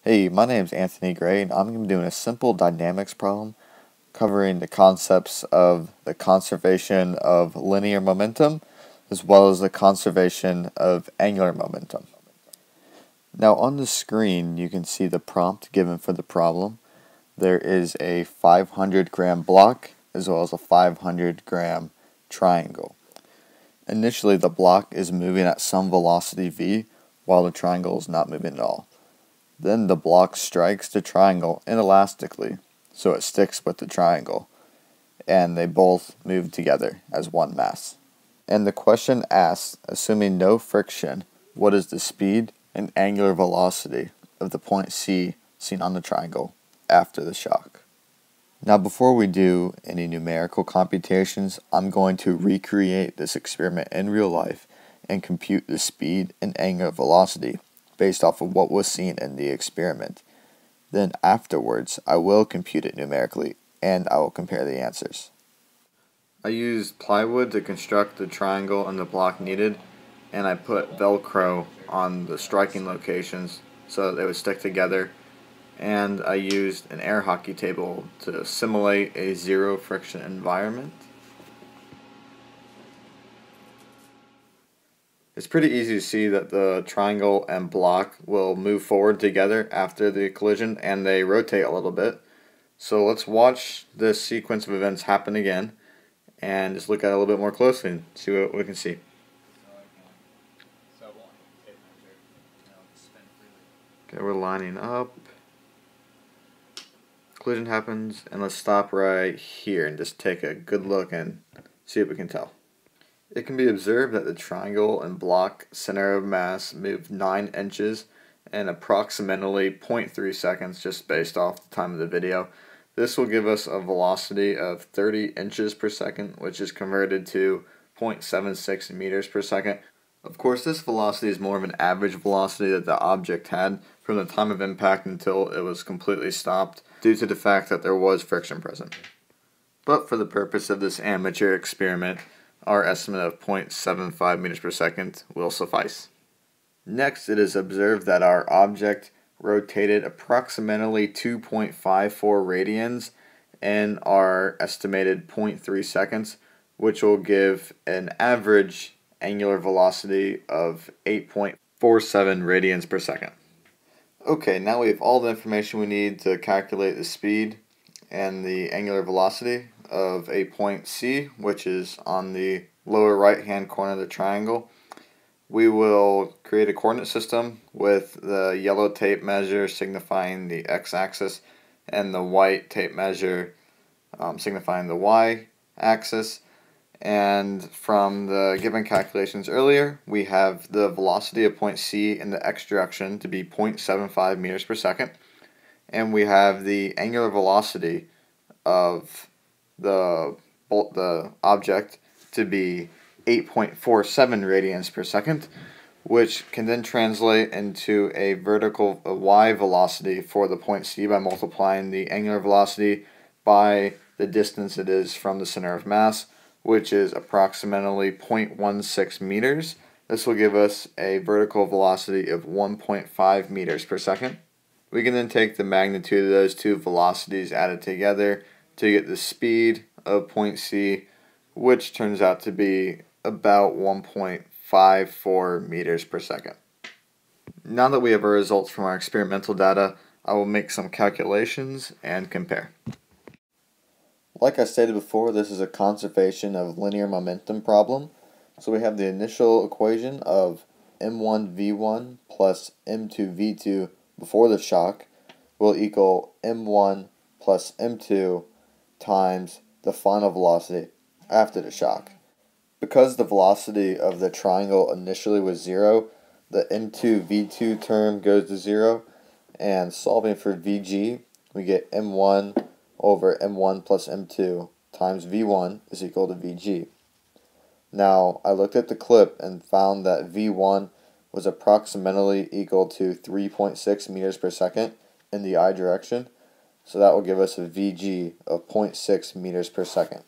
Hey, my name's Anthony Gray, and I'm going to be doing a simple dynamics problem covering the concepts of the conservation of linear momentum as well as the conservation of angular momentum. Now on the screen you can see the prompt given for the problem. There is a 500-gram block as well as a 500-gram triangle. Initially the block is moving at some velocity v while the triangle is not moving at all. Then the block strikes the triangle inelastically, so it sticks with the triangle, and they both move together as one mass. And the question asks, assuming no friction, what is the speed and angular velocity of the point C seen on the triangle after the shock? Now before we do any numerical computations, I'm going to recreate this experiment in real life and compute the speed and angular velocity based off of what was seen in the experiment. Then afterwards, I will compute it numerically, and I will compare the answers. I used plywood to construct the triangle and the block needed, and I put Velcro on the striking locations so that they would stick together, and I used an air hockey table to simulate a zero friction environment. It's pretty easy to see that the triangle and block will move forward together after the collision, and they rotate a little bit. So let's watch this sequence of events happen again and just look at it a little bit more closely and see what we can see. Okay, we're lining up. Collision happens, and let's stop right here and just take a good look and see what we can tell. It can be observed that the triangle and block center of mass moved 9 inches in approximately 0.3 seconds just based off the time of the video. This will give us a velocity of 30 inches per second, which is converted to 0.76 meters per second. Of course, this velocity is more of an average velocity that the object had from the time of impact until it was completely stopped due to the fact that there was friction present. But for the purpose of this amateur experiment, our estimate of 0.75 meters per second will suffice. Next, it is observed that our object rotated approximately 2.54 radians in our estimated 0.3 seconds, which will give an average angular velocity of 8.47 radians per second. Okay, now we have all the information we need to calculate the speed and the angular velocity of a point C, which is on the lower right hand corner of the triangle. We will create a coordinate system with the yellow tape measure signifying the x-axis and the white tape measure signifying the y-axis. And from the given calculations earlier, we have the velocity of point C in the x direction to be 0.75 meters per second, and we have the angular velocity of the object to be 8.47 radians per second, which can then translate into a vertical y velocity for the point C by multiplying the angular velocity by the distance it is from the center of mass, which is approximately 0.16 meters. This will give us a vertical velocity of 1.5 meters per second. We can then take the magnitude of those two velocities added together to get the speed of point C, which turns out to be about 1.54 meters per second. Now that we have our results from our experimental data, I will make some calculations and compare. Like I stated before, this is a conservation of linear momentum problem. So we have the initial equation of m1v1 plus m2v2 before the shock will equal m1 plus m2 times the final velocity after the shock. Because the velocity of the triangle initially was 0, the m2v2 term goes to 0, and solving for vg, we get m1 over m1 plus m2 times v1 is equal to vg. Now, I looked at the clip and found that v1 was approximately equal to 3.6 meters per second in the I direction, so that will give us a vg of 0.6 meters per second.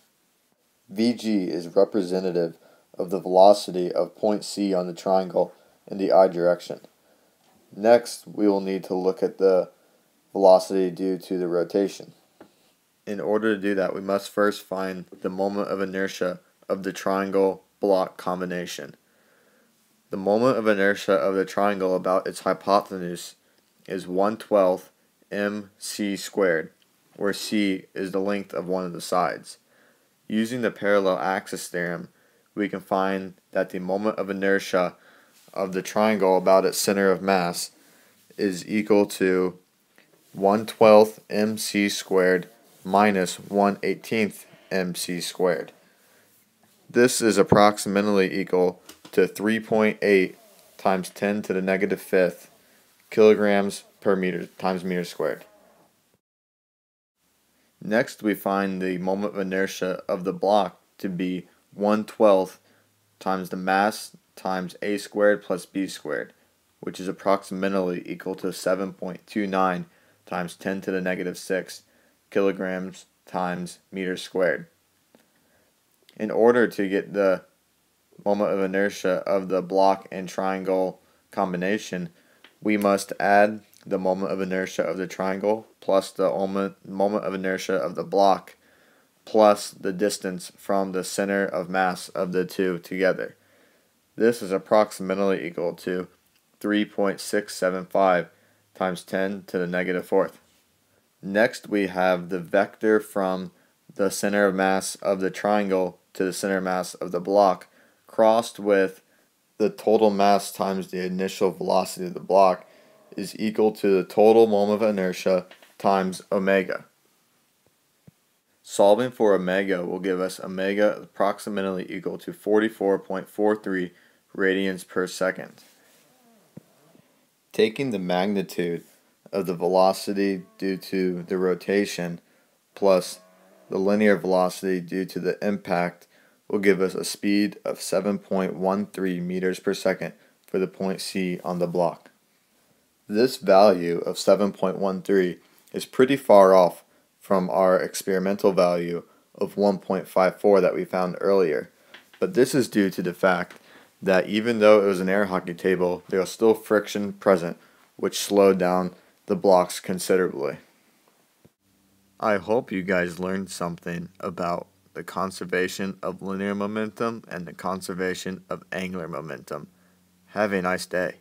Vg is representative of the velocity of point C on the triangle in the I direction. Next, we will need to look at the velocity due to the rotation. In order to do that, we must first find the moment of inertia of the triangle block combination. The moment of inertia of the triangle about its hypotenuse is 1/12 mc squared, where c is the length of one of the sides. Using the parallel axis theorem, we can find that the moment of inertia of the triangle about its center of mass is equal to 1/12 mc squared minus 1/18 mc squared. This is approximately equal to 3.8 times 10 to the negative fifth kilograms per meter times meter squared. Next, we find the moment of inertia of the block to be 1/12 times the mass times a squared plus b squared, which is approximately equal to 7.29 times 10 to the negative 6 kilograms times meter squared. In order to get the moment of inertia of the block and triangle combination, we must add the moment of inertia of the triangle plus the moment of inertia of the block plus the distance from the center of mass of the two together. This is approximately equal to 3.675 times 10 to the negative fourth. Next, we have the vector from the center of mass of the triangle to the center of mass of the block crossed with the total mass times the initial velocity of the block is equal to the total moment of inertia times omega. Solving for omega will give us omega approximately equal to 44.43 radians per second. Taking the magnitude of the velocity due to the rotation plus the linear velocity due to the impact will give us a speed of 7.13 meters per second for the point C on the block. This value of 7.13 is pretty far off from our experimental value of 1.54 that we found earlier, but this is due to the fact that even though it was an air hockey table, there was still friction present, which slowed down the blocks considerably. I hope you guys learned something about the conservation of linear momentum and the conservation of angular momentum. Have a nice day.